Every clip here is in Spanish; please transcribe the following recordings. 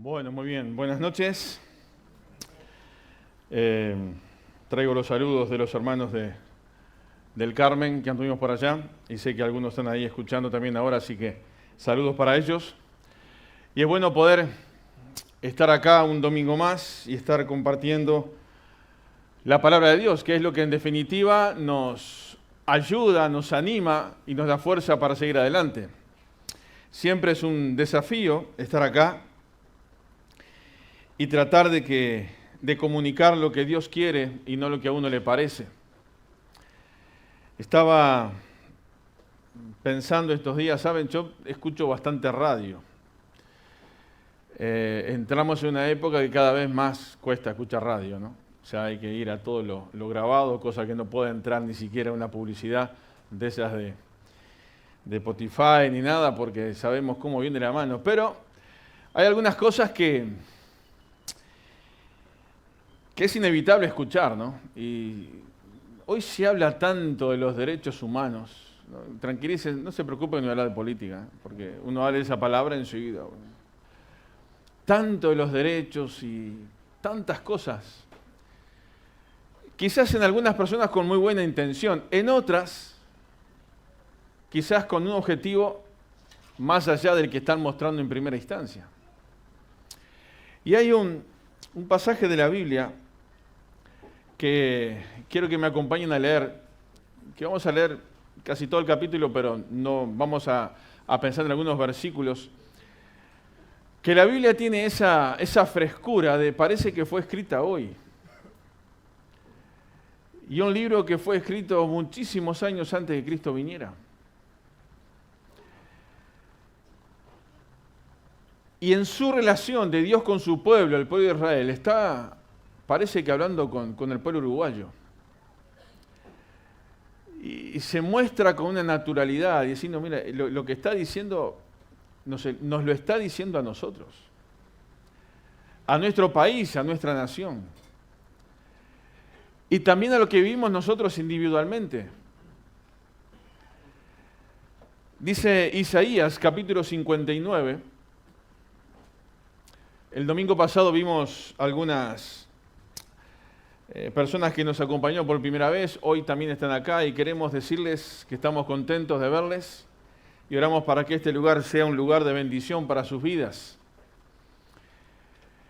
Bueno, muy bien. Buenas noches. Traigo los saludos de los hermanos del Carmen que anduvimos por allá y sé que algunos están ahí escuchando también ahora, así que saludos para ellos. Y es bueno poder estar acá un domingo más y estar compartiendo la palabra de Dios, que es lo que en definitiva nos ayuda, nos anima y nos da fuerza para seguir adelante. Siempre es un desafío estar acá y tratar de comunicar lo que Dios quiere y no lo que a uno le parece. Estaba pensando estos días, ¿saben? Yo escucho bastante radio. Entramos en una época que cada vez más cuesta escuchar radio, ¿no? O sea, hay que ir a todo lo grabado, cosa que no puede entrar ni siquiera una publicidad de esas de Spotify ni nada, porque sabemos cómo viene la mano. Pero hay algunas cosas que es inevitable escuchar, ¿no? Y hoy se habla tanto de los derechos humanos, ¿no? Tranquilícense, no se preocupen de hablar de política, porque uno habla de esa palabra enseguida. Tanto de los derechos y tantas cosas. Quizás en algunas personas con muy buena intención, en otras, quizás con un objetivo más allá del que están mostrando en primera instancia. Y hay un pasaje de la Biblia que quiero que me acompañen a leer, que vamos a leer casi todo el capítulo, pero no vamos a pensar en algunos versículos, que la Biblia tiene esa frescura de parece que fue escrita hoy. Y un libro que fue escrito muchísimos años antes de que Cristo viniera. Y en su relación de Dios con su pueblo, el pueblo de Israel, parece que hablando con el pueblo uruguayo. Y se muestra con una naturalidad, diciendo, mira, lo que está diciendo, nos lo está diciendo a nosotros, a nuestro país, a nuestra nación. Y también a lo que vivimos nosotros individualmente. Dice Isaías, capítulo 59. El domingo pasado vimos algunas personas que nos acompañaron por primera vez, hoy también están acá y queremos decirles que estamos contentos de verles y oramos para que este lugar sea un lugar de bendición para sus vidas.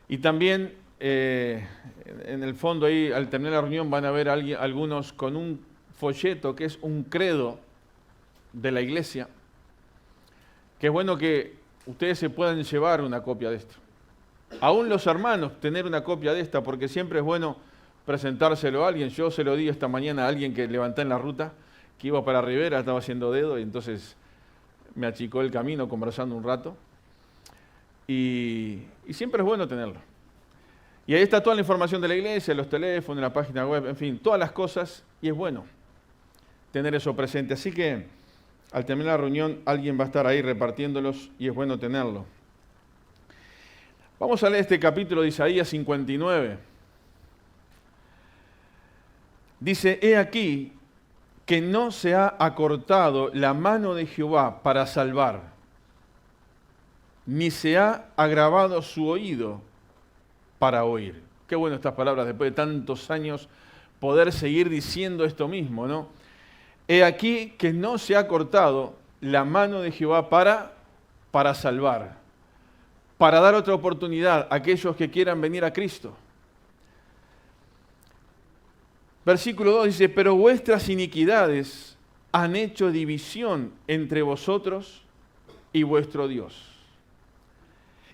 Y también en el fondo ahí al terminar la reunión van a ver algunos con un folleto que es un credo de la iglesia, que es bueno que ustedes se puedan llevar una copia de esto. Aún los hermanos, tener una copia de esta, porque siempre es bueno presentárselo a alguien. Yo se lo di esta mañana a alguien que levanté en la ruta, que iba para Rivera, estaba haciendo dedo, y entonces me achicó el camino conversando un rato. Y siempre es bueno tenerlo. Y ahí está toda la información de la iglesia, los teléfonos, la página web, en fin, todas las cosas, y es bueno tener eso presente. Así que al terminar la reunión alguien va a estar ahí repartiéndolos y es bueno tenerlo. Vamos a leer este capítulo de Isaías 59. Dice, he aquí que no se ha acortado la mano de Jehová para salvar, ni se ha agravado su oído para oír. Qué bueno estas palabras, después de tantos años, poder seguir diciendo esto mismo, ¿no? He aquí que no se ha cortado la mano de Jehová para salvar, para dar otra oportunidad a aquellos que quieran venir a Cristo. Versículo 2 dice, pero vuestras iniquidades han hecho división entre vosotros y vuestro Dios.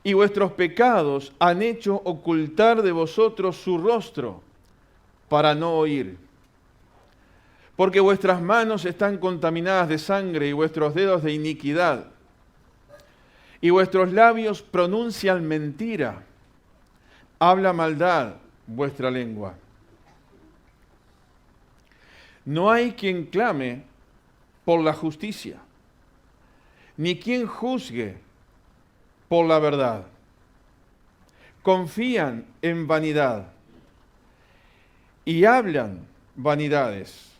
Y vuestros pecados han hecho ocultar de vosotros su rostro para no oír. Porque vuestras manos están contaminadas de sangre y vuestros dedos de iniquidad. Y vuestros labios pronuncian mentira. Habla maldad vuestra lengua. No hay quien clame por la justicia, ni quien juzgue por la verdad. Confían en vanidad y hablan vanidades.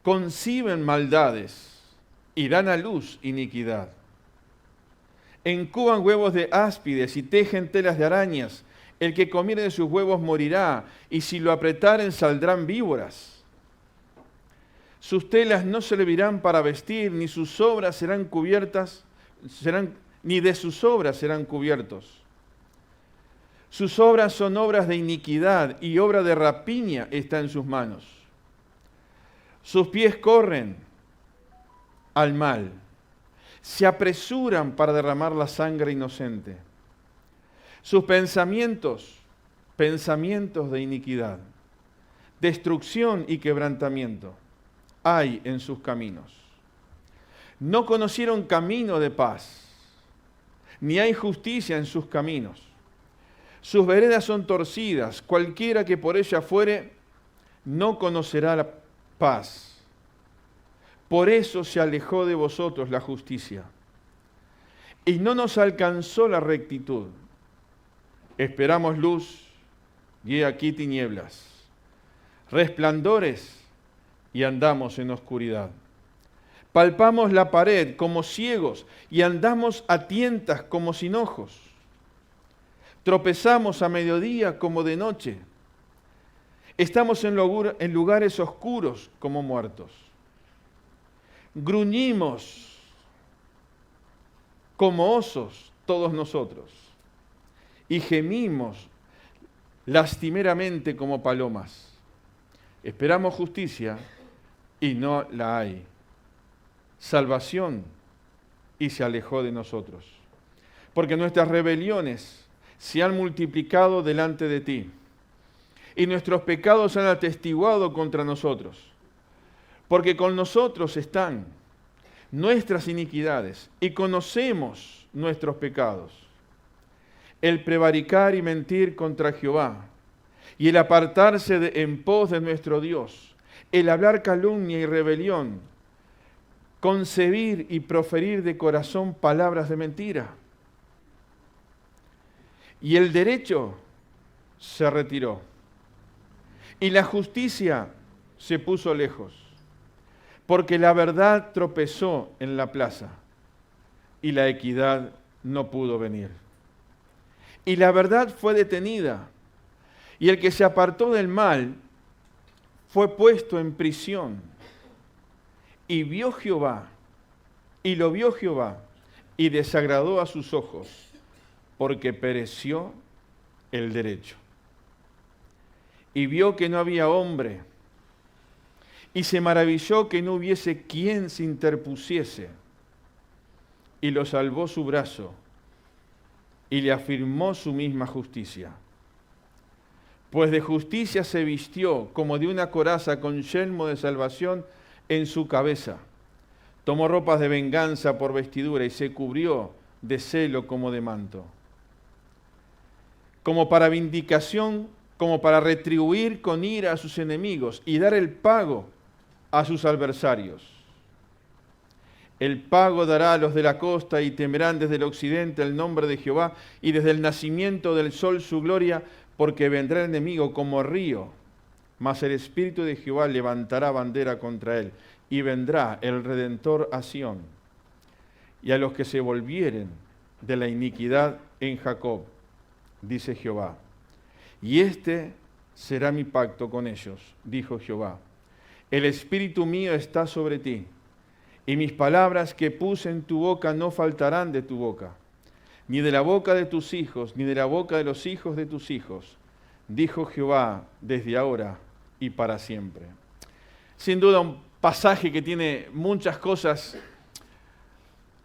Conciben maldades y dan a luz iniquidad. Encuban huevos de áspides y tejen telas de arañas. El que comiere de sus huevos morirá, y si lo apretaren saldrán víboras. Sus telas no servirán para vestir, ni sus obras serán cubiertas, ni de sus obras serán cubiertos. Sus obras son obras de iniquidad, y obra de rapiña está en sus manos. Sus pies corren al mal, se apresuran para derramar la sangre inocente. Sus pensamientos de iniquidad, destrucción y quebrantamiento hay en sus caminos. No conocieron camino de paz, ni hay justicia en sus caminos. Sus veredas son torcidas, cualquiera que por ella fuere, no conocerá la paz. Por eso se alejó de vosotros la justicia, y no nos alcanzó la rectitud. Esperamos luz, y he aquí tinieblas, resplandores, y andamos en oscuridad. Palpamos la pared como ciegos, y andamos a tientas como sin ojos. Tropezamos a mediodía como de noche. Estamos en lugares oscuros como muertos. Gruñimos como osos todos nosotros, y gemimos lastimeramente como palomas. Esperamos justicia y no la hay. Salvación y se alejó de nosotros. Porque nuestras rebeliones se han multiplicado delante de ti, y nuestros pecados han atestiguado contra nosotros. Porque con nosotros están nuestras iniquidades, y conocemos nuestros pecados. El prevaricar y mentir contra Jehová, y el apartarse en pos de nuestro Dios, el hablar calumnia y rebelión, concebir y proferir de corazón palabras de mentira. Y el derecho se retiró, y la justicia se puso lejos, porque la verdad tropezó en la plaza, y la equidad no pudo venir. Y la verdad fue detenida, y el que se apartó del mal fue puesto en prisión. Y vio Jehová, y lo vio Jehová, y desagradó a sus ojos, porque pereció el derecho. Y vio que no había hombre, y se maravilló que no hubiese quien se interpusiese, y lo salvó su brazo, y le afirmó su misma justicia. Pues de justicia se vistió como de una coraza con yelmo de salvación en su cabeza. Tomó ropas de venganza por vestidura y se cubrió de celo como de manto. Como para vindicación, como para retribuir con ira a sus enemigos y dar el pago a sus adversarios. El pago dará a los de la costa, y temerán desde el occidente el nombre de Jehová, y desde el nacimiento del sol su gloria, porque vendrá el enemigo como río, mas el Espíritu de Jehová levantará bandera contra él, y vendrá el Redentor a Sión, y a los que se volvieren de la iniquidad en Jacob, dice Jehová. Y este será mi pacto con ellos, dijo Jehová. El Espíritu mío está sobre ti, y mis palabras que puse en tu boca no faltarán de tu boca, ni de la boca de tus hijos, ni de la boca de los hijos de tus hijos, dijo Jehová, desde ahora y para siempre. Sin duda un pasaje que tiene muchas cosas,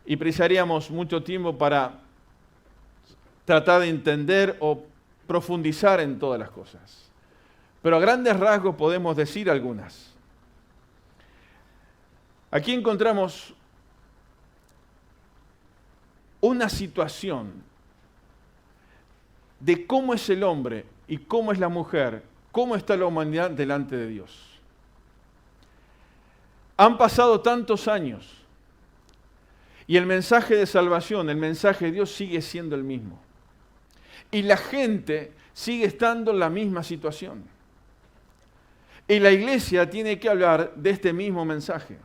y precisaríamos mucho tiempo para tratar de entender o profundizar en todas las cosas. Pero a grandes rasgos podemos decir algunas. Aquí encontramos una situación de cómo es el hombre y cómo es la mujer, cómo está la humanidad delante de Dios. Han pasado tantos años y el mensaje de salvación, el mensaje de Dios sigue siendo el mismo. Y la gente sigue estando en la misma situación. Y la iglesia tiene que hablar de este mismo mensaje.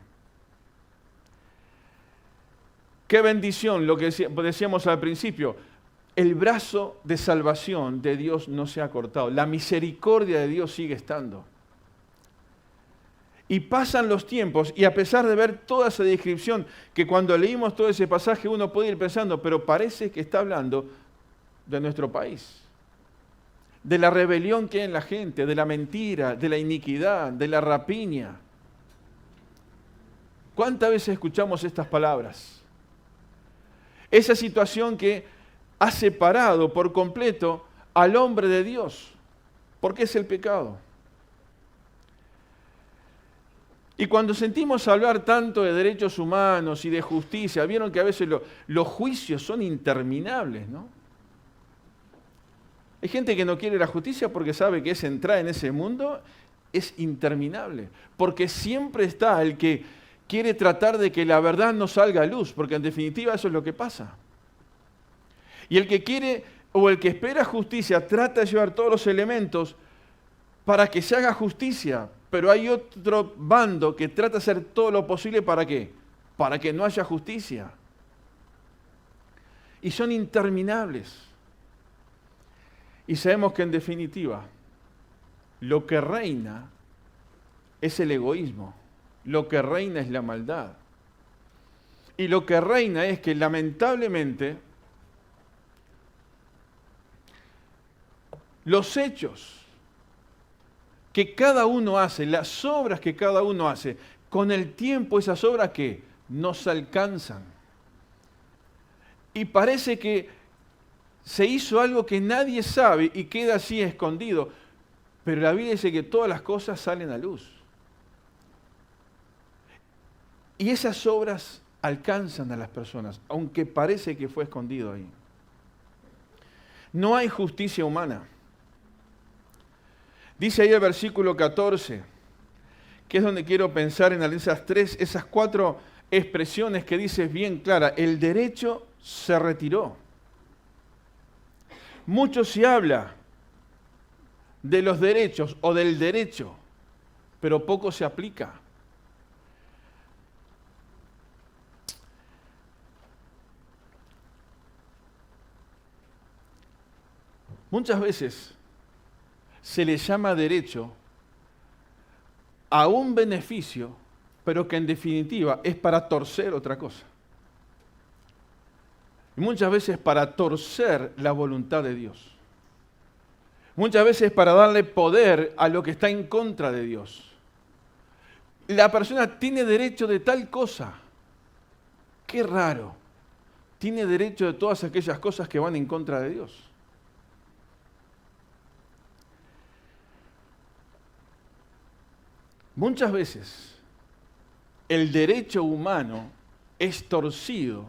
Qué bendición, lo que decíamos al principio. El brazo de salvación de Dios no se ha cortado. La misericordia de Dios sigue estando. Y pasan los tiempos, y a pesar de ver toda esa descripción, que cuando leímos todo ese pasaje uno puede ir pensando, pero parece que está hablando de nuestro país. De la rebelión que hay en la gente, de la mentira, de la iniquidad, de la rapiña. ¿Cuántas veces escuchamos estas palabras? Esa situación que ha separado por completo al hombre de Dios. Porque es el pecado. Y cuando sentimos hablar tanto de derechos humanos y de justicia, vieron que a veces los juicios son interminables, ¿no? Hay gente que no quiere la justicia porque sabe que esa entrada en ese mundo es interminable. Porque siempre está el que quiere tratar de que la verdad no salga a luz, porque en definitiva eso es lo que pasa. Y el que quiere o el que espera justicia trata de llevar todos los elementos para que se haga justicia, pero hay otro bando que trata de hacer todo lo posible ¿para qué? Para que no haya justicia. Y son interminables. Y sabemos que en definitiva lo que reina es el egoísmo, lo que reina es la maldad. Y lo que reina es que lamentablemente los hechos que cada uno hace, las obras que cada uno hace, con el tiempo esas obras que no se alcanzan. Y parece que se hizo algo que nadie sabe y queda así escondido. Pero la Biblia dice que todas las cosas salen a luz. Y esas obras alcanzan a las personas, aunque parece que fue escondido ahí. No hay justicia humana. Dice ahí el versículo 14, que es donde quiero pensar en esas cuatro expresiones que dice bien clara. El derecho se retiró. Mucho se habla de los derechos o del derecho, pero poco se aplica. Muchas veces se le llama derecho a un beneficio, pero que en definitiva es para torcer otra cosa. Y muchas veces para torcer la voluntad de Dios. Muchas veces para darle poder a lo que está en contra de Dios. La persona tiene derecho de tal cosa. Qué raro. Tiene derecho de todas aquellas cosas que van en contra de Dios. Muchas veces el derecho humano es torcido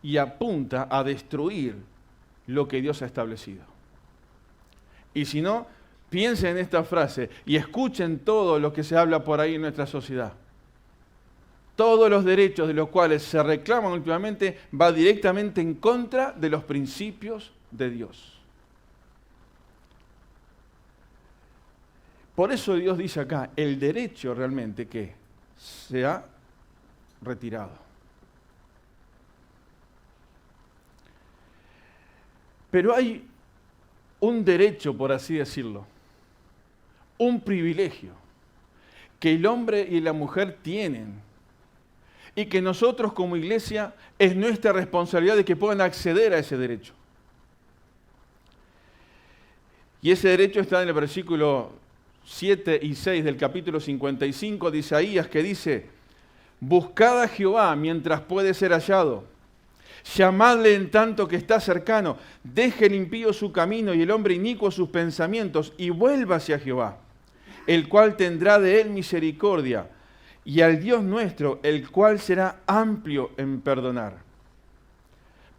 y apunta a destruir lo que Dios ha establecido. Y si no, piensen en esta frase y escuchen todo lo que se habla por ahí en nuestra sociedad. Todos los derechos de los cuales se reclaman últimamente va directamente en contra de los principios de Dios. Por eso Dios dice acá, el derecho realmente que se ha retirado. Pero hay un derecho, por así decirlo, un privilegio que el hombre y la mujer tienen y que nosotros como iglesia es nuestra responsabilidad de que puedan acceder a ese derecho. Y ese derecho está en el versículo 7 y 6 del capítulo 55 de Isaías, que dice: buscad a Jehová mientras puede ser hallado, llamadle en tanto que está cercano, deje el impío su camino y el hombre inicuo sus pensamientos, y vuélvase a Jehová, el cual tendrá de él misericordia, y al Dios nuestro, el cual será amplio en perdonar.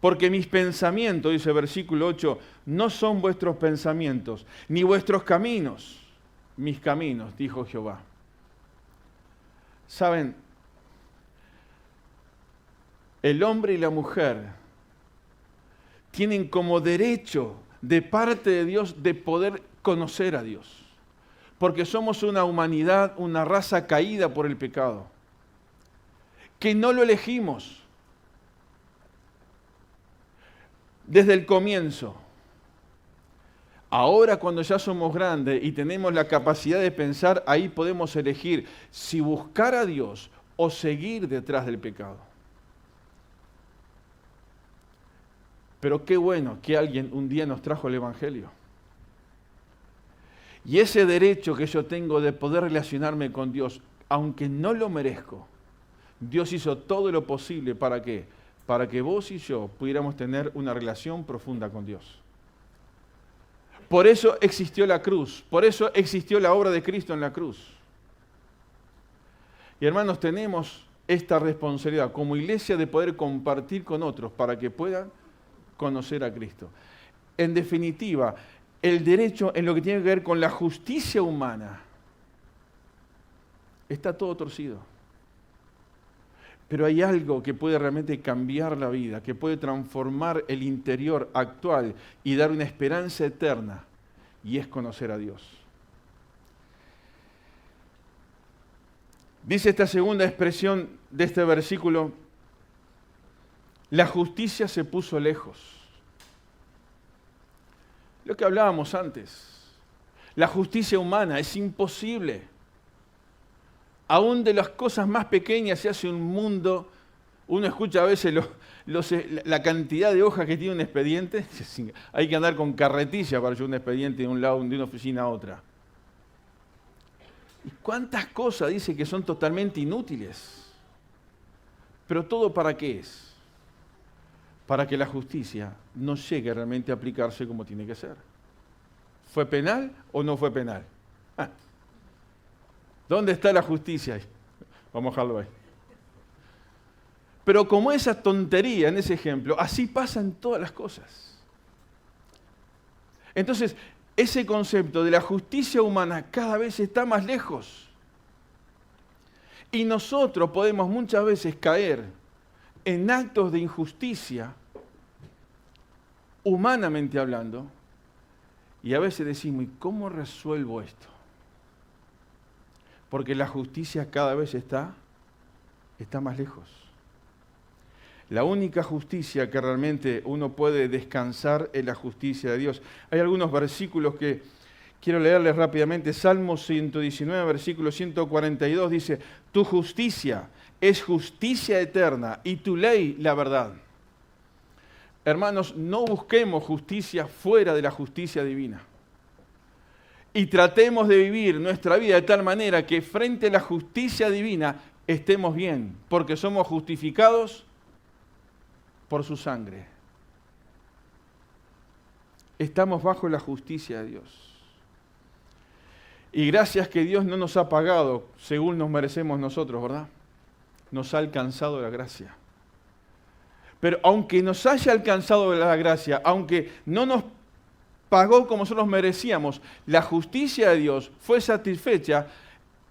Porque mis pensamientos, dice el versículo 8, no son vuestros pensamientos, ni vuestros caminos, mis caminos, dijo Jehová. ¿Saben? El hombre y la mujer tienen como derecho de parte de Dios de poder conocer a Dios. Porque somos una humanidad, una raza caída por el pecado. Que no lo elegimos. desde el comienzo. Ahora cuando ya somos grandes y tenemos la capacidad de pensar, ahí podemos elegir si buscar a Dios o seguir detrás del pecado. Pero qué bueno que alguien un día nos trajo el Evangelio. Y ese derecho que yo tengo de poder relacionarme con Dios, aunque no lo merezco, Dios hizo todo lo posible ¿para qué? Para que vos y yo pudiéramos tener una relación profunda con Dios. Por eso existió la cruz, por eso existió la obra de Cristo en la cruz. Y hermanos, tenemos esta responsabilidad como iglesia de poder compartir con otros para que puedan conocer a Cristo. En definitiva, el derecho en lo que tiene que ver con la justicia humana está todo torcido. Pero hay algo que puede realmente cambiar la vida, que puede transformar el interior actual y dar una esperanza eterna, y es conocer a Dios. Dice esta segunda expresión de este versículo, la justicia se puso lejos. Lo que hablábamos antes, la justicia humana es imposible. Aún de las cosas más pequeñas se hace un mundo. Uno escucha a veces la cantidad de hojas que tiene un expediente. Hay que andar con carretilla para llevar un expediente de un lado, de una oficina a otra. ¿Y cuántas cosas dice que son totalmente inútiles? Pero ¿todo para qué es? Para que la justicia no llegue realmente a aplicarse como tiene que ser. ¿Fue penal o no fue penal? ¿Dónde está la justicia? Vamos a dejarlo ahí. Pero como esa tontería en ese ejemplo, así pasan todas las cosas. Entonces, ese concepto de la justicia humana cada vez está más lejos. Y nosotros podemos muchas veces caer en actos de injusticia, humanamente hablando, y a veces decimos, ¿y cómo resuelvo esto? Porque la justicia cada vez está más lejos. La única justicia que realmente uno puede descansar es la justicia de Dios. Hay algunos versículos que quiero leerles rápidamente. Salmo 119, versículo 142 dice, tu justicia es justicia eterna y tu ley la verdad. Hermanos, no busquemos justicia fuera de la justicia divina. Y tratemos de vivir nuestra vida de tal manera que frente a la justicia divina estemos bien, porque somos justificados por su sangre. Estamos bajo la justicia de Dios. Y gracias que Dios no nos ha pagado según nos merecemos nosotros, ¿verdad? Nos ha alcanzado la gracia. Pero aunque nos haya alcanzado la gracia, aunque no nos pagó como nosotros merecíamos, la justicia de Dios fue satisfecha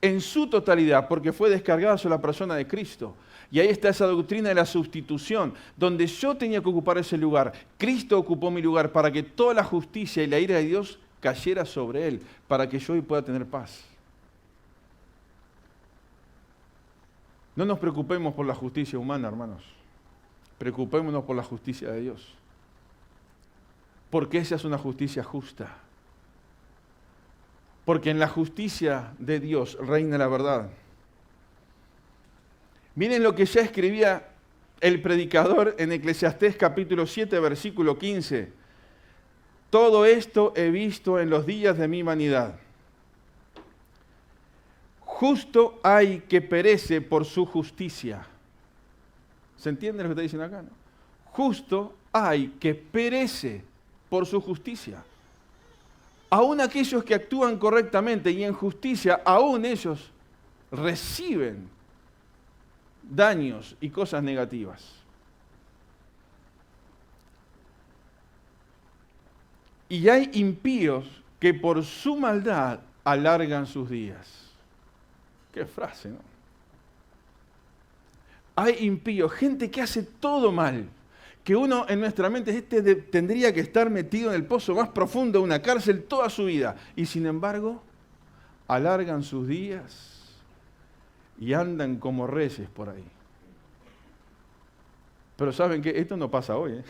en su totalidad porque fue descargada sobre la persona de Cristo. Y ahí está esa doctrina de la sustitución, donde yo tenía que ocupar ese lugar. Cristo ocupó mi lugar para que toda la justicia y la ira de Dios cayera sobre Él, para que yo hoy pueda tener paz. No nos preocupemos por la justicia humana, hermanos. Preocupémonos por la justicia de Dios. Porque esa es una justicia justa. Porque en la justicia de Dios reina la verdad. Miren lo que ya escribía el predicador en Eclesiastés capítulo 7, versículo 15. Todo esto he visto en los días de mi vanidad. Justo hay que perece por su justicia. ¿Se entiende lo que está diciendo acá? ¿No? Justo hay que perece por su justicia. Aún aquellos que actúan correctamente y en justicia, aún ellos reciben daños y cosas negativas. Y hay impíos que por su maldad alargan sus días. Qué frase, ¿no? Hay impíos, gente que hace todo mal, que uno en nuestra mente tendría que estar metido en el pozo más profundo de una cárcel toda su vida. Y sin embargo, alargan sus días y andan como reyes por ahí. Pero ¿saben qué? Esto no pasa hoy, ¿eh?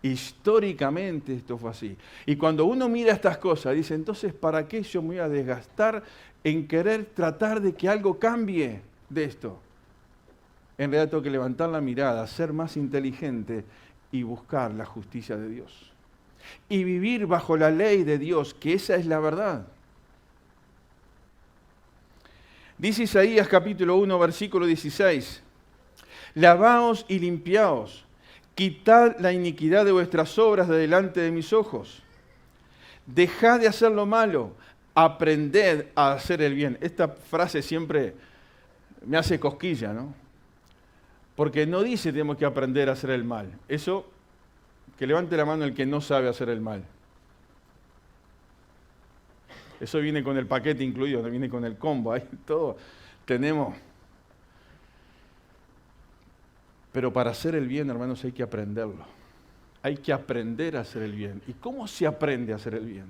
Históricamente esto fue así. Y cuando uno mira estas cosas, dice, entonces, ¿para qué yo me voy a desgastar en querer tratar de que algo cambie de esto? En realidad tengo que levantar la mirada, ser más inteligente y buscar la justicia de Dios. Y vivir bajo la ley de Dios, que esa es la verdad. Dice Isaías capítulo 1, versículo 16, lavaos y limpiaos, quitad la iniquidad de vuestras obras de delante de mis ojos. Dejad de hacer lo malo, aprended a hacer el bien. Esta frase siempre me hace cosquilla, ¿no? Porque no dice tenemos que aprender a hacer el mal. Eso, que levante la mano el que no sabe hacer el mal. Eso viene con el paquete incluido, no viene con el combo, ahí todo tenemos. Pero para hacer el bien, hermanos, hay que aprenderlo. Hay que aprender a hacer el bien. ¿Y cómo se aprende a hacer el bien?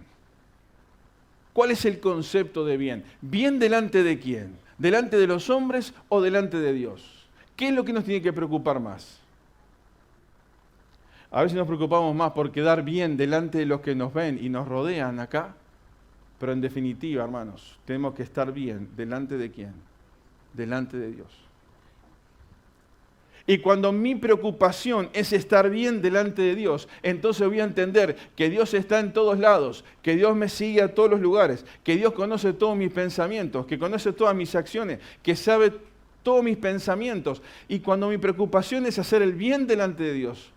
¿Cuál es el concepto de bien? ¿Bien delante de quién? ¿Delante de los hombres o delante de Dios? ¿Qué es lo que nos tiene que preocupar más? A veces nos preocupamos más por quedar bien delante de los que nos ven y nos rodean acá, pero en definitiva, hermanos, tenemos que estar bien delante de quién? Delante de Dios. Y cuando mi preocupación es estar bien delante de Dios, entonces voy a entender que Dios está en todos lados, que Dios me sigue a todos los lugares, que Dios conoce todos mis pensamientos, que conoce todas mis acciones, que sabe todos mis pensamientos. Y cuando mi preocupación es hacer el bien delante de Dios,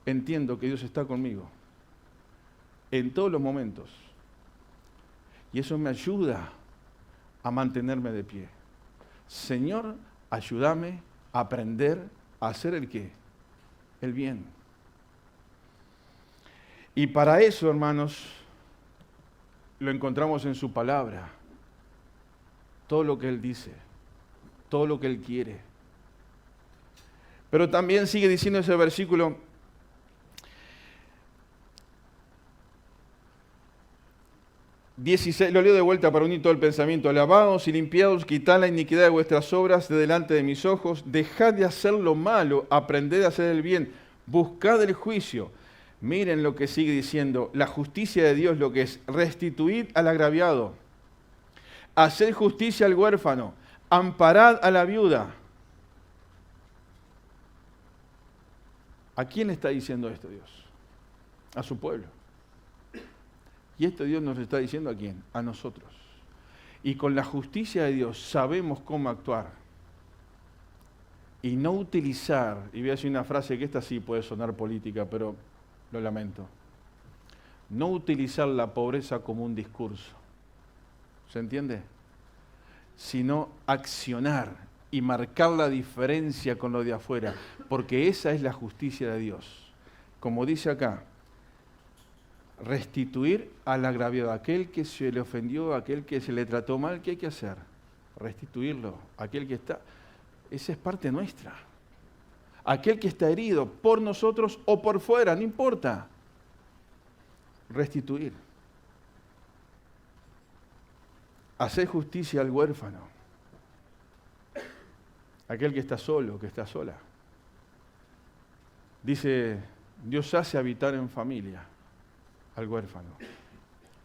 entiendo que Dios está conmigo en todos los momentos. Y eso me ayuda a mantenerme de pie. Señor, ayúdame a aprender a hacer el qué, el bien. Y para eso, hermanos, lo encontramos en su palabra. Todo lo que Él dice, todo lo que Él quiere. Pero también sigue diciendo ese versículo, 16, lo leo de vuelta para unir todo el pensamiento. Lavaos y limpiaos, quitad la iniquidad de vuestras obras de delante de mis ojos, dejad de hacer lo malo, aprended a hacer el bien, buscad el juicio. Miren lo que sigue diciendo, la justicia de Dios lo que es restituir al agraviado, hacer justicia al huérfano, amparad a la viuda. ¿A quién le está diciendo esto Dios? A su pueblo. Y esto Dios nos está diciendo ¿a quién? A nosotros. Y con la justicia de Dios sabemos cómo actuar. Y no utilizar, y voy a decir una frase que esta sí puede sonar política, pero lo lamento. No utilizar la pobreza como un discurso. ¿Se entiende? Sino accionar y marcar la diferencia con lo de afuera. Porque esa es la justicia de Dios. Como dice acá, restituir al agraviado, aquel que se le ofendió, aquel que se le trató mal, ¿qué hay que hacer? Restituirlo, aquel que está, esa es parte nuestra. Aquel que está herido por nosotros o por fuera, no importa. Restituir. Hacer justicia al huérfano, aquel que está solo, que está sola. Dice, Dios hace habitar en familia al huérfano.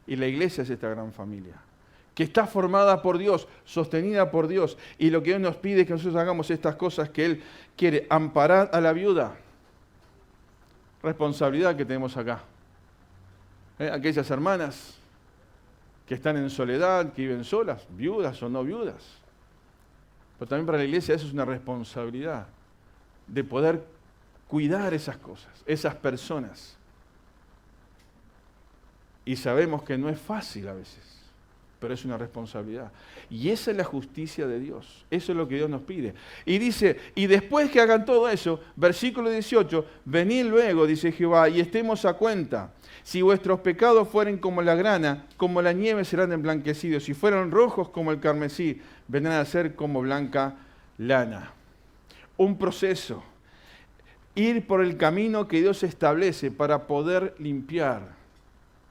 Y la iglesia es esta gran familia, que está formada por Dios, sostenida por Dios. Y lo que Dios nos pide es que nosotros hagamos estas cosas que Él quiere. Amparar a la viuda. Responsabilidad que tenemos acá. Aquellas hermanas que están en soledad, que viven solas, viudas o no viudas. Pero también para la iglesia eso es una responsabilidad de poder cuidar esas cosas, esas personas. Y sabemos que no es fácil a veces, pero es una responsabilidad. Y esa es la justicia de Dios. Eso es lo que Dios nos pide. Y dice, y después que hagan todo eso, versículo 18, venid luego, dice Jehová, y estemos a cuenta. Si vuestros pecados fueren como la grana, como la nieve serán emblanquecidos. Si fueran rojos como el carmesí, vendrán a ser como blanca lana. Un proceso. Ir por el camino que Dios establece para poder limpiar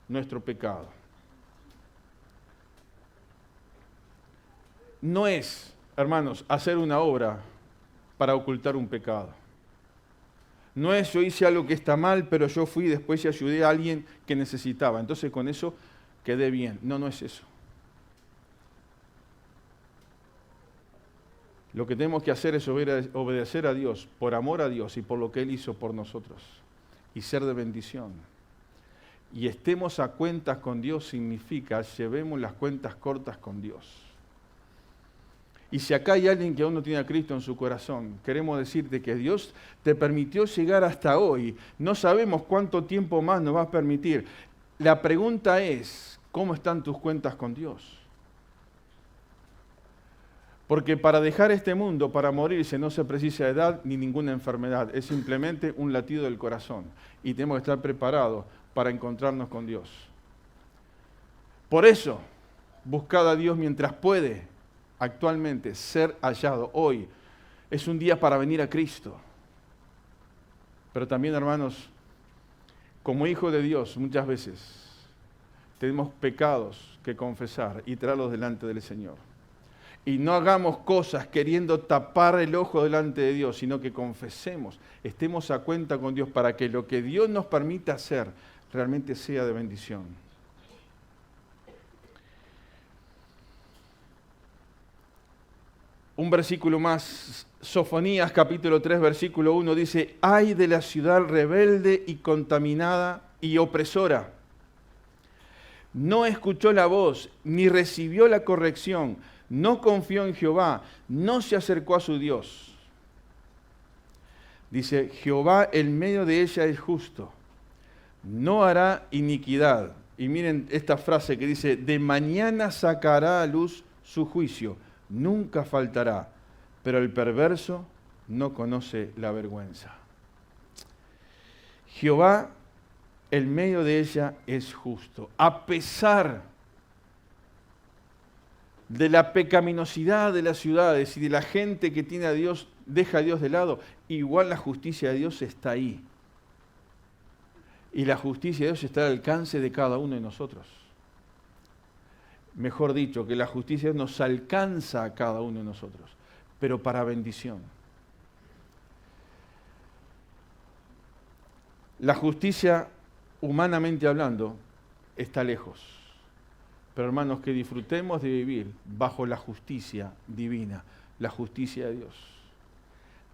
nuestro pecado. No es, hermanos, hacer una obra para ocultar un pecado. No es yo hice algo que está mal, pero yo fui después y ayudé a alguien que necesitaba. Entonces con eso quedé bien. No, no es eso. Lo que tenemos que hacer es obedecer a Dios, por amor a Dios y por lo que Él hizo por nosotros. Y ser de bendición. Y estemos a cuentas con Dios significa llevemos las cuentas cortas con Dios. Y si acá hay alguien que aún no tiene a Cristo en su corazón, queremos decirte que Dios te permitió llegar hasta hoy. No sabemos cuánto tiempo más nos va a permitir. La pregunta es, ¿cómo están tus cuentas con Dios? Porque para dejar este mundo, para morirse, no se precisa edad ni ninguna enfermedad. Es simplemente un latido del corazón. Y tenemos que estar preparados para encontrarnos con Dios. Por eso, buscad a Dios mientras puede actualmente ser hallado. Hoy es un día para venir a Cristo. Pero también, hermanos, como hijos de Dios, muchas veces tenemos pecados que confesar y traerlos delante del Señor. Y no hagamos cosas queriendo tapar el ojo delante de Dios, sino que confesemos, estemos a cuenta con Dios para que lo que Dios nos permita hacer realmente sea de bendición. Un versículo más, Sofonías capítulo 3, versículo 1 dice, ay de la ciudad rebelde y contaminada y opresora. No escuchó la voz, ni recibió la corrección, no confió en Jehová, no se acercó a su Dios. Dice, Jehová en medio de ella es justo, no hará iniquidad. Y miren esta frase que dice, de mañana sacará a luz su juicio, nunca faltará, pero el perverso no conoce la vergüenza. Jehová en medio de ella es justo, a pesar de la pecaminosidad de las ciudades y de la gente que tiene a Dios, deja a Dios de lado, igual la justicia de Dios está ahí. Y la justicia de Dios está al alcance de cada uno de nosotros. Mejor dicho, que la justicia de Dios nos alcanza a cada uno de nosotros, pero para bendición. La justicia, humanamente hablando, está lejos. Pero hermanos, que disfrutemos de vivir bajo la justicia divina, la justicia de Dios.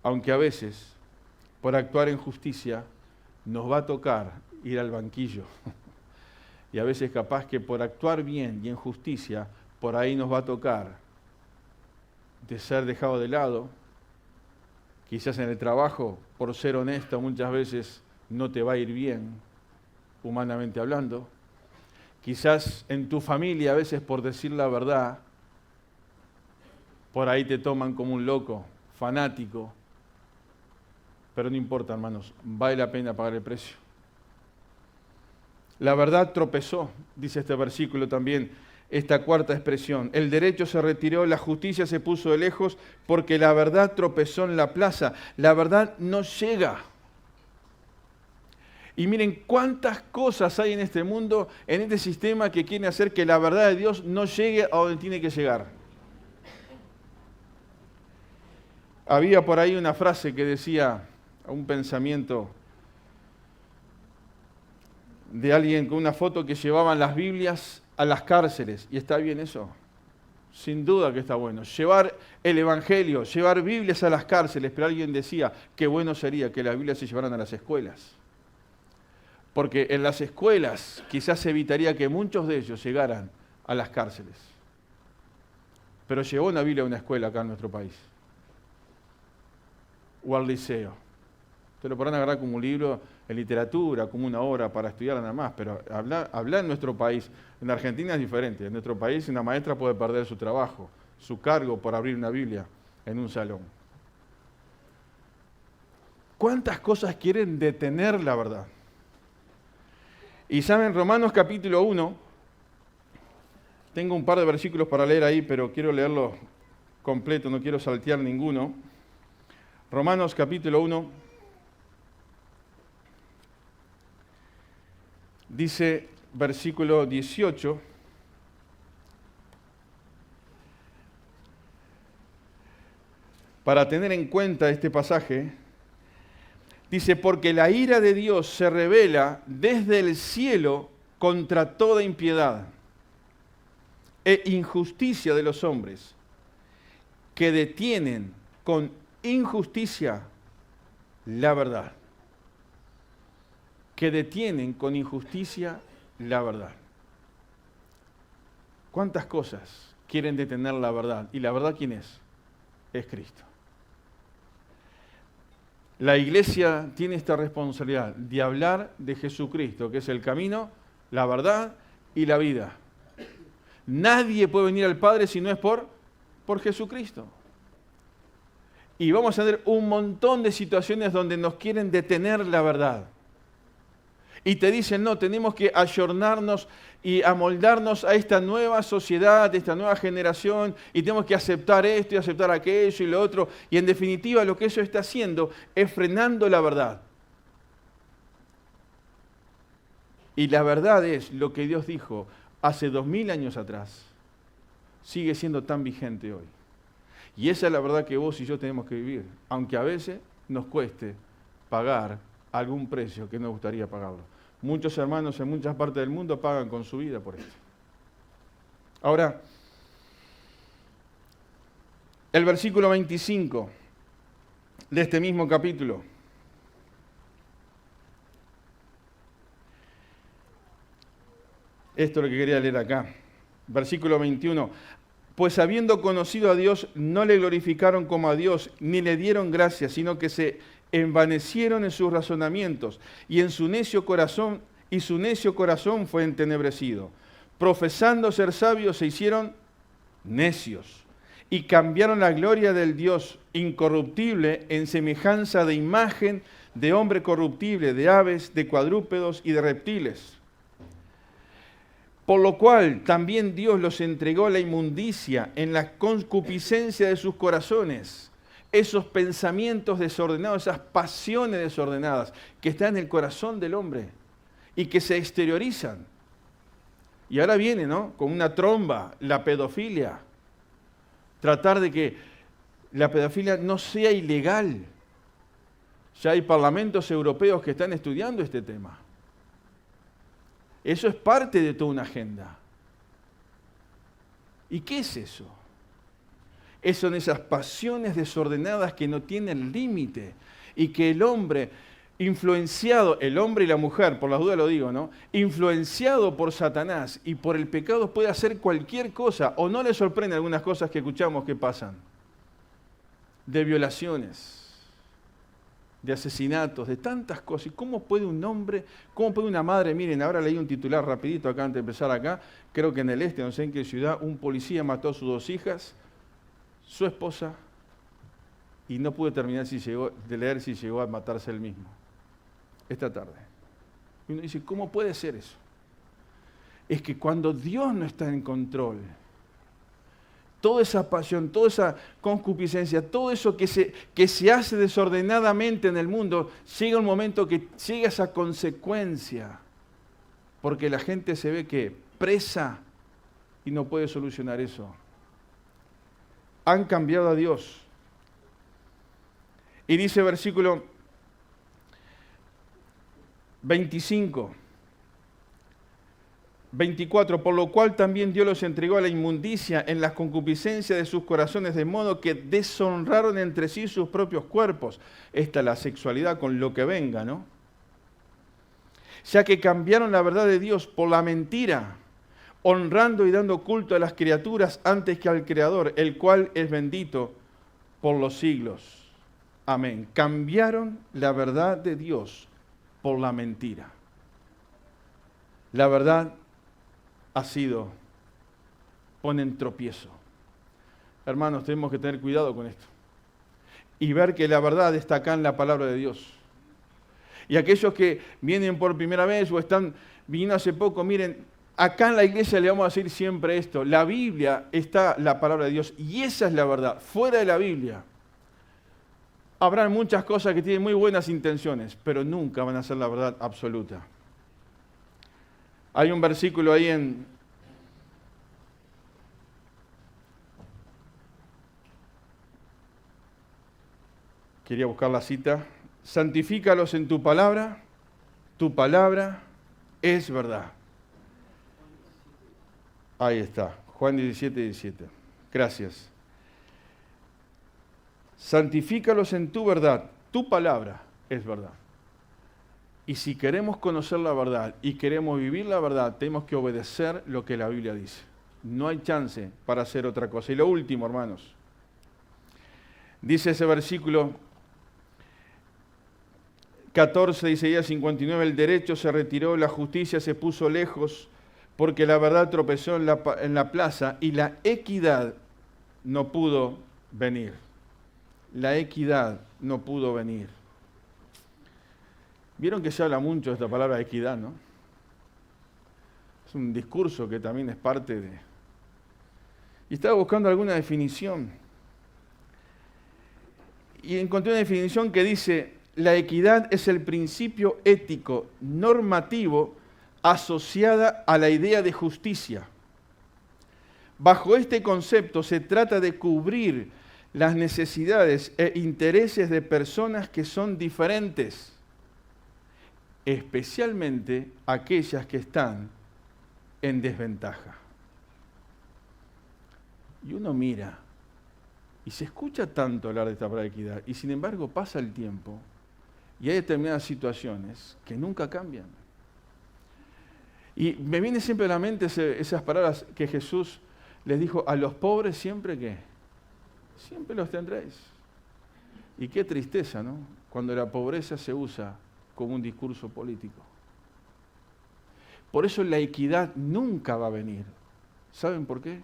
Aunque a veces, por actuar en justicia, nos va a tocar ir al banquillo. Y a veces capaz que por actuar bien y en justicia, por ahí nos va a tocar de ser dejado de lado. Quizás en el trabajo, por ser honesto, muchas veces no te va a ir bien, humanamente hablando. Quizás en tu familia, a veces por decir la verdad, por ahí te toman como un loco, fanático. Pero no importa, hermanos, vale la pena pagar el precio. La verdad tropezó, dice este versículo también, esta cuarta expresión. El derecho se retiró, la justicia se puso de lejos, porque la verdad tropezó en la plaza. La verdad no llega. Y miren cuántas cosas hay en este mundo, en este sistema, que quieren hacer que la verdad de Dios no llegue a donde tiene que llegar. Había por ahí una frase que decía, un pensamiento de alguien con una foto que llevaban las Biblias a las cárceles. ¿Y está bien eso? Sin duda que está bueno. Llevar el Evangelio, llevar Biblias a las cárceles, pero alguien decía, qué bueno sería que las Biblias se llevaran a las escuelas. Porque en las escuelas quizás se evitaría que muchos de ellos llegaran a las cárceles. Pero llegó una Biblia a una escuela acá en nuestro país. O al liceo. Te lo podrán agarrar como un libro en literatura, como una obra para estudiar nada más, pero hablar en nuestro país, en Argentina es diferente. En nuestro país una maestra puede perder su trabajo, su cargo por abrir una Biblia en un salón. ¿Cuántas cosas quieren detener la verdad? Y saben, Romanos capítulo 1, tengo un par de versículos para leer ahí, pero quiero leerlo completo, no quiero saltear ninguno. Romanos capítulo 1, dice versículo 18, para tener en cuenta este pasaje, Dice, porque la ira de Dios se revela desde el cielo contra toda impiedad e injusticia de los hombres, que detienen con injusticia la verdad. Que detienen con injusticia la verdad. ¿Cuántas cosas quieren detener la verdad? ¿Y la verdad quién es? Es Cristo. La iglesia tiene esta responsabilidad de hablar de Jesucristo, que es el camino, la verdad y la vida. Nadie puede venir al Padre si no es por Jesucristo. Y vamos a tener un montón de situaciones donde nos quieren detener la verdad. Y te dicen, no, tenemos que ayornarnos y amoldarnos a esta nueva sociedad, a esta nueva generación, y tenemos que aceptar esto y aceptar aquello y lo otro. Y en definitiva lo que eso está haciendo es frenando la verdad. Y la verdad es lo que Dios dijo hace 2000 años atrás. Sigue siendo tan vigente hoy. Y esa es la verdad que vos y yo tenemos que vivir, aunque a veces nos cueste pagar algún precio que nos gustaría pagarlo. Muchos hermanos en muchas partes del mundo pagan con su vida por esto. Ahora, el versículo 25 de este mismo capítulo. Esto es lo que quería leer acá. Versículo 21. Pues habiendo conocido a Dios, no le glorificaron como a Dios, ni le dieron gracias, sino que se envanecieron en sus razonamientos, y su necio corazón fue entenebrecido. Profesando ser sabios, se hicieron necios, y cambiaron la gloria del Dios incorruptible en semejanza de imagen de hombre corruptible, de aves, de cuadrúpedos y de reptiles. Por lo cual también Dios los entregó a la inmundicia en la concupiscencia de sus corazones. Esos pensamientos desordenados, esas pasiones desordenadas que están en el corazón del hombre y que se exteriorizan. Y ahora viene, ¿no?, con una tromba, la pedofilia. Tratar de que la pedofilia no sea ilegal. Ya hay parlamentos europeos que están estudiando este tema. Eso es parte de toda una agenda. ¿Y qué es eso? Son esas pasiones desordenadas que no tienen límite y que el hombre, influenciado, el hombre y la mujer, por las dudas lo digo, ¿no?, influenciado por Satanás y por el pecado puede hacer cualquier cosa, o no le sorprende algunas cosas que escuchamos que pasan, de violaciones, de asesinatos, de tantas cosas. ¿Y cómo puede un hombre, cómo puede una madre? Miren, ahora leí un titular rapidito acá antes de empezar acá, creo que en el este, no sé en qué ciudad, un policía mató a sus 2 hijas, su esposa, y no pude terminar de leer si llegó a matarse él mismo, esta tarde. Y uno dice, ¿cómo puede ser eso? Es que cuando Dios no está en control, toda esa pasión, toda esa concupiscencia, todo eso que se hace desordenadamente en el mundo, llega un momento que llega esa consecuencia, porque la gente se ve que presa y no puede solucionar eso. Han cambiado a Dios. Y dice versículo 25, 24, por lo cual también Dios los entregó a la inmundicia en las concupiscencias de sus corazones, de modo que deshonraron entre sí sus propios cuerpos. Esta es la sexualidad con lo que venga, ¿no? Ya que cambiaron la verdad de Dios por la mentira, honrando y dando culto a las criaturas antes que al Creador, el cual es bendito por los siglos. Amén. Cambiaron la verdad de Dios por la mentira. La verdad ponen tropiezo. Hermanos, tenemos que tener cuidado con esto. Y ver que la verdad está acá en la palabra de Dios. Y aquellos que vienen por primera vez o viniendo hace poco, miren, acá en la iglesia le vamos a decir siempre esto. La Biblia está la palabra de Dios y esa es la verdad. Fuera de la Biblia habrán muchas cosas que tienen muy buenas intenciones, pero nunca van a ser la verdad absoluta. Hay un versículo ahí quería buscar la cita, santifícalos en tu palabra es verdad. Ahí está, Juan 17, 17. Gracias. Santifícalos en tu verdad, tu palabra es verdad. Y si queremos conocer la verdad y queremos vivir la verdad, tenemos que obedecer lo que la Biblia dice. No hay chance para hacer otra cosa. Y lo último, hermanos, dice ese versículo 14 de Isaías 59, el derecho se retiró, la justicia se puso lejos, porque la verdad tropezó en la plaza y la equidad no pudo venir. La equidad no pudo venir. Vieron que se habla mucho de esta palabra equidad, ¿no? Es un discurso que también es parte de... Y estaba buscando alguna definición. Y encontré una definición que dice, la equidad es el principio ético normativo asociada a la idea de justicia. Bajo este concepto se trata de cubrir las necesidades e intereses de personas que son diferentes, especialmente aquellas que están en desventaja. Y uno mira, y se escucha tanto hablar de esta palabra equidad, y sin embargo pasa el tiempo, y hay determinadas situaciones que nunca cambian. Y me viene siempre a la mente esas palabras que Jesús les dijo, a los pobres siempre que, siempre los tendréis. Y qué tristeza, ¿no? Cuando la pobreza se usa como un discurso político. Por eso la equidad nunca va a venir. ¿Saben por qué?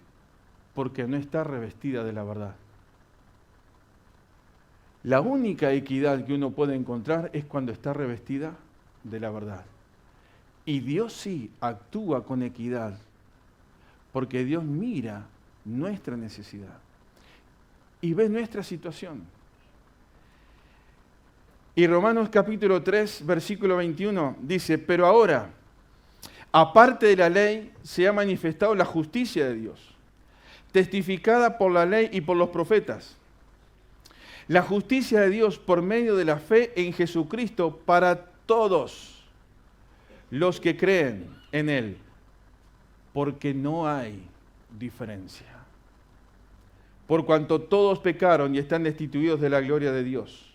Porque no está revestida de la verdad. La única equidad que uno puede encontrar es cuando está revestida de la verdad. Y Dios sí actúa con equidad, porque Dios mira nuestra necesidad y ve nuestra situación. Y Romanos capítulo 3, versículo 21 dice, pero ahora, aparte de la ley, se ha manifestado la justicia de Dios, testificada por la ley y por los profetas. La justicia de Dios por medio de la fe en Jesucristo para todos los que creen en Él, porque no hay diferencia. Por cuanto todos pecaron y están destituidos de la gloria de Dios,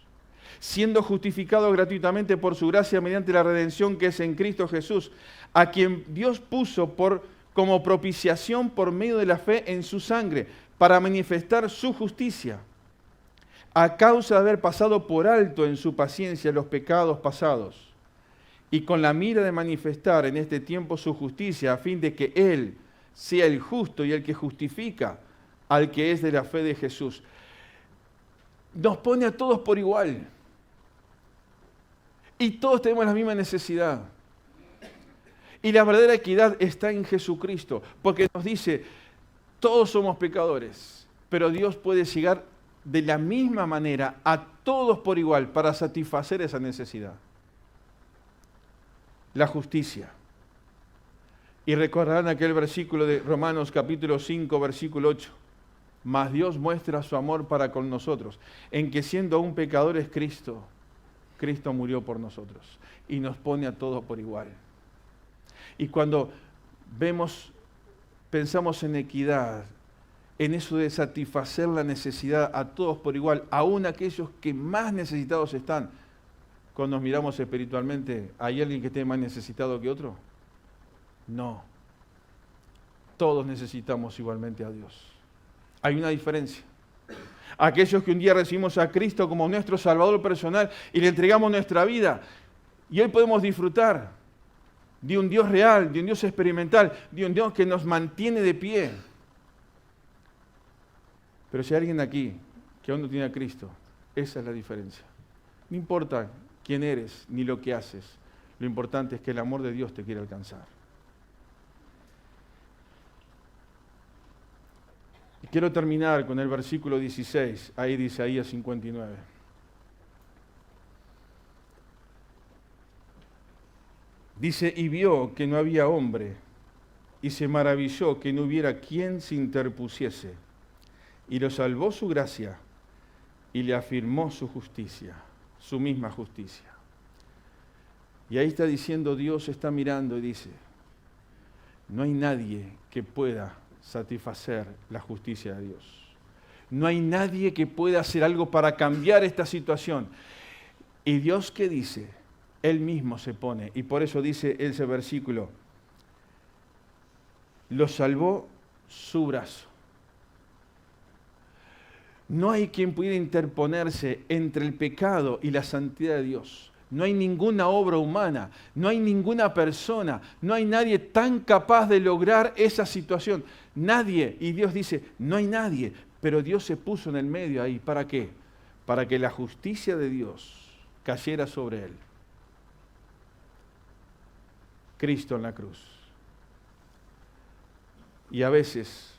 siendo justificados gratuitamente por su gracia mediante la redención que es en Cristo Jesús, a quien Dios puso como propiciación por medio de la fe en su sangre, para manifestar su justicia, a causa de haber pasado por alto en su paciencia los pecados pasados, y con la mira de manifestar en este tiempo su justicia, a fin de que Él sea el justo y el que justifica al que es de la fe de Jesús. Nos pone a todos por igual. Y todos tenemos la misma necesidad. Y la verdadera equidad está en Jesucristo, porque nos dice, todos somos pecadores, pero Dios puede llegar de la misma manera a todos por igual para satisfacer esa necesidad. La justicia. Y recordarán aquel versículo de Romanos capítulo 5, versículo 8. Mas Dios muestra su amor para con nosotros, en que siendo aún pecadores Cristo murió por nosotros y nos pone a todos por igual. Y cuando pensamos en equidad, en eso de satisfacer la necesidad a todos por igual, aún aquellos que más necesitados están, cuando nos miramos espiritualmente, ¿hay alguien que esté más necesitado que otro? No. Todos necesitamos igualmente a Dios. Hay una diferencia. Aquellos que un día recibimos a Cristo como nuestro Salvador personal y le entregamos nuestra vida, y hoy podemos disfrutar de un Dios real, de un Dios experimental, de un Dios que nos mantiene de pie. Pero si hay alguien aquí que aún no tiene a Cristo, esa es la diferencia. No importa quién eres ni lo que haces, lo importante es que el amor de Dios te quiere alcanzar. Y quiero terminar con el versículo 16, ahí de Isaías 59. Dice, y vio que no había hombre, y se maravilló que no hubiera quien se interpusiese, y lo salvó su gracia, y le afirmó su justicia. su misma justicia. Y ahí está diciendo, Dios está mirando y dice, no hay nadie que pueda satisfacer la justicia de Dios. No hay nadie que pueda hacer algo para cambiar esta situación. ¿Y Dios qué dice? Él mismo se pone. Y por eso dice ese versículo, lo salvó su brazo. No hay quien pudiera interponerse entre el pecado y la santidad de Dios. No hay ninguna obra humana, no hay ninguna persona, no hay nadie tan capaz de lograr esa situación. Nadie. Y Dios dice, no hay nadie. Pero Dios se puso en el medio ahí. ¿Para qué? Para que la justicia de Dios cayera sobre él. Cristo en la cruz. Y a veces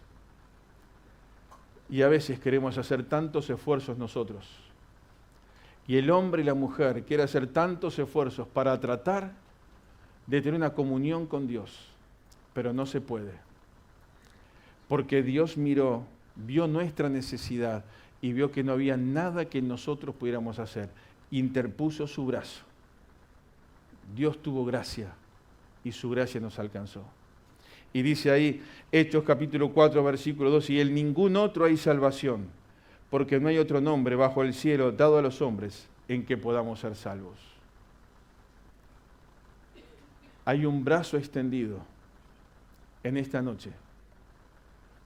queremos hacer tantos esfuerzos nosotros. Y el hombre y la mujer quieren hacer tantos esfuerzos para tratar de tener una comunión con Dios, pero no se puede. Porque Dios miró, vio nuestra necesidad y vio que no había nada que nosotros pudiéramos hacer. Interpuso su brazo. Dios tuvo gracia y su gracia nos alcanzó. Y dice ahí, Hechos capítulo 4, versículo 2, y en ningún otro hay salvación, porque no hay otro nombre bajo el cielo dado a los hombres en que podamos ser salvos. Hay un brazo extendido en esta noche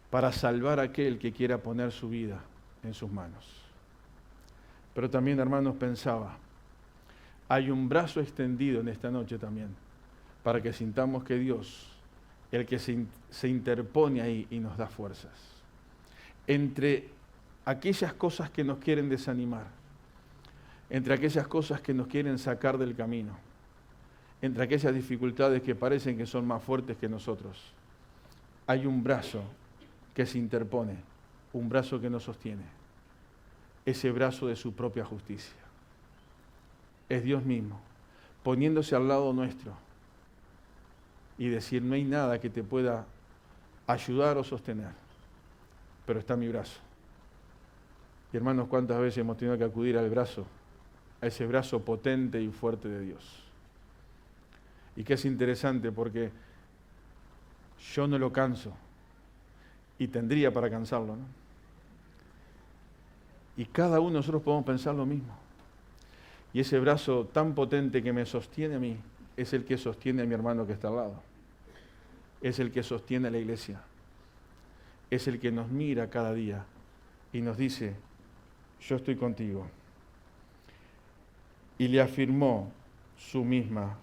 para salvar a aquel que quiera poner su vida en sus manos. Pero también, hermanos, pensaba, hay un brazo extendido en esta noche también para que sintamos que Dios, el que se interpone ahí y nos da fuerzas. Entre aquellas cosas que nos quieren desanimar, entre aquellas cosas que nos quieren sacar del camino, entre aquellas dificultades que parecen que son más fuertes que nosotros, hay un brazo que se interpone, un brazo que nos sostiene, ese brazo de su propia justicia. Es Dios mismo, poniéndose al lado nuestro y decir, no hay nada que te pueda ayudar o sostener, pero está mi brazo. Y hermanos, ¿cuántas veces hemos tenido que acudir al brazo, a ese brazo potente y fuerte de Dios? Y que es interesante porque yo no lo canso y tendría para cansarlo, ¿no? Y cada uno de nosotros podemos pensar lo mismo. Y ese brazo tan potente que me sostiene a mí es el que sostiene a mi hermano que está al lado. Es el que sostiene a la iglesia. Es el que nos mira cada día y nos dice, yo estoy contigo. Y le afirmó su misma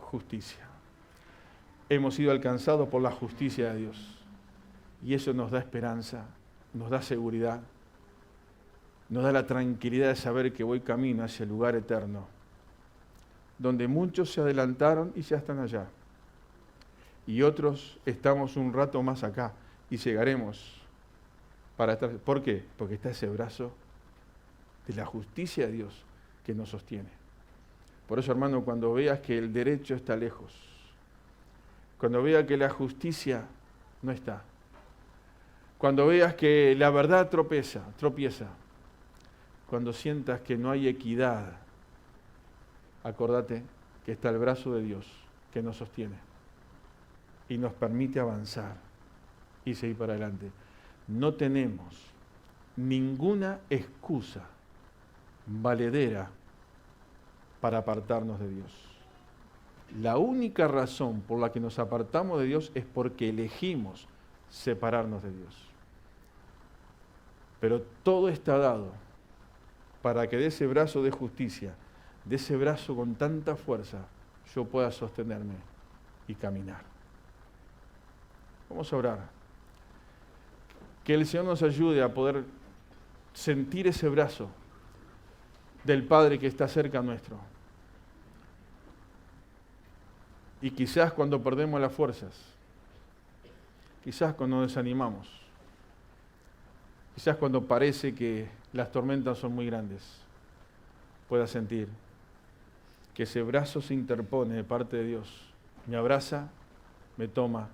justicia. Hemos sido alcanzados por la justicia de Dios. Y eso nos da esperanza, nos da seguridad, nos da la tranquilidad de saber que voy camino hacia el lugar eterno, donde muchos se adelantaron y ya están allá. Y otros estamos un rato más acá y llegaremos para estar. ¿Por qué? Porque está ese brazo de la justicia de Dios que nos sostiene. Por eso, hermano, cuando veas que el derecho está lejos, cuando veas que la justicia no está, cuando veas que la verdad tropieza, cuando sientas que no hay equidad, acordate que está el brazo de Dios que nos sostiene y nos permite avanzar y seguir para adelante. No tenemos ninguna excusa valedera para apartarnos de Dios. La única razón por la que nos apartamos de Dios es porque elegimos separarnos de Dios. Pero todo está dado para que de ese brazo de justicia, de ese brazo con tanta fuerza, yo pueda sostenerme y caminar. Vamos a orar. Que el Señor nos ayude a poder sentir ese brazo del Padre que está cerca nuestro. Y quizás cuando perdemos las fuerzas, quizás cuando nos desanimamos, quizás cuando parece que las tormentas son muy grandes, pueda sentir que ese brazo se interpone de parte de Dios, me abraza, me toma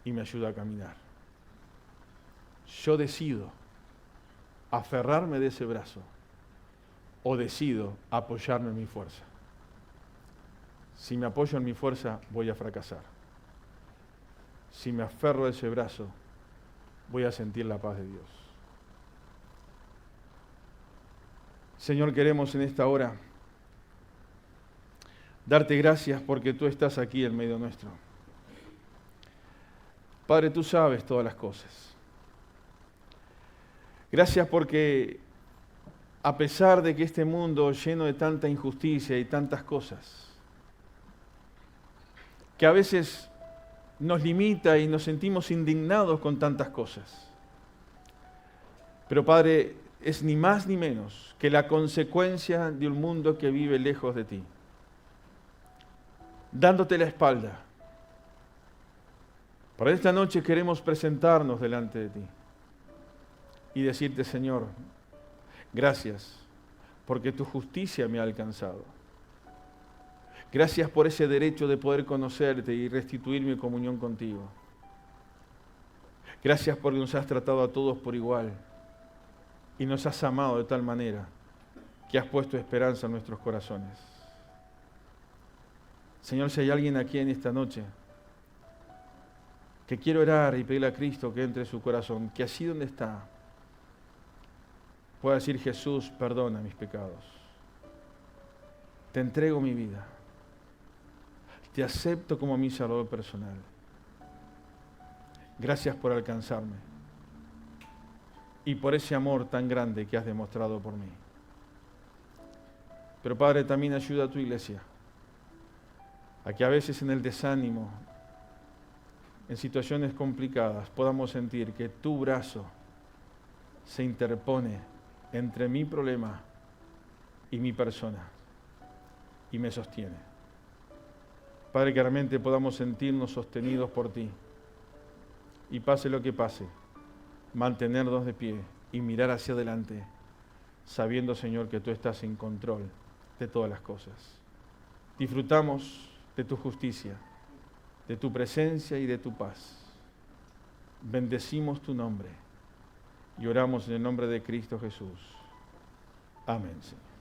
y me ayuda a caminar. Yo decido aferrarme de ese brazo o decido apoyarme en mi fuerza. Si me apoyo en mi fuerza, voy a fracasar. Si me aferro a ese brazo, voy a sentir la paz de Dios. Señor, queremos en esta hora darte gracias porque tú estás aquí en medio nuestro. Padre, tú sabes todas las cosas. Gracias porque a pesar de que este mundo lleno de tanta injusticia y tantas cosas, que a veces nos limita y nos sentimos indignados con tantas cosas, pero Padre, es ni más ni menos que la consecuencia de un mundo que vive lejos de ti, dándote la espalda. Para esta noche queremos presentarnos delante de ti y decirte, Señor, gracias porque tu justicia me ha alcanzado. Gracias por ese derecho de poder conocerte y restituir mi comunión contigo. Gracias porque nos has tratado a todos por igual y nos has amado de tal manera que has puesto esperanza en nuestros corazones. Señor, si hay alguien aquí en esta noche que quiere orar y pedirle a Cristo que entre en su corazón, que así donde está pueda decir, Jesús, perdona mis pecados. Te entrego mi vida. Te acepto como mi Salvador personal. Gracias por alcanzarme y por ese amor tan grande que has demostrado por mí. Pero Padre, también ayuda a tu iglesia a que a veces en el desánimo, en situaciones complicadas, podamos sentir que tu brazo se interpone entre mi problema y mi persona y me sostiene. Padre, que realmente podamos sentirnos sostenidos por ti y pase lo que pase, mantenernos de pie y mirar hacia adelante, sabiendo, Señor, que tú estás en control de todas las cosas. Disfrutamos de tu justicia, de tu presencia y de tu paz. Bendecimos tu nombre y oramos en el nombre de Cristo Jesús. Amén, Señor.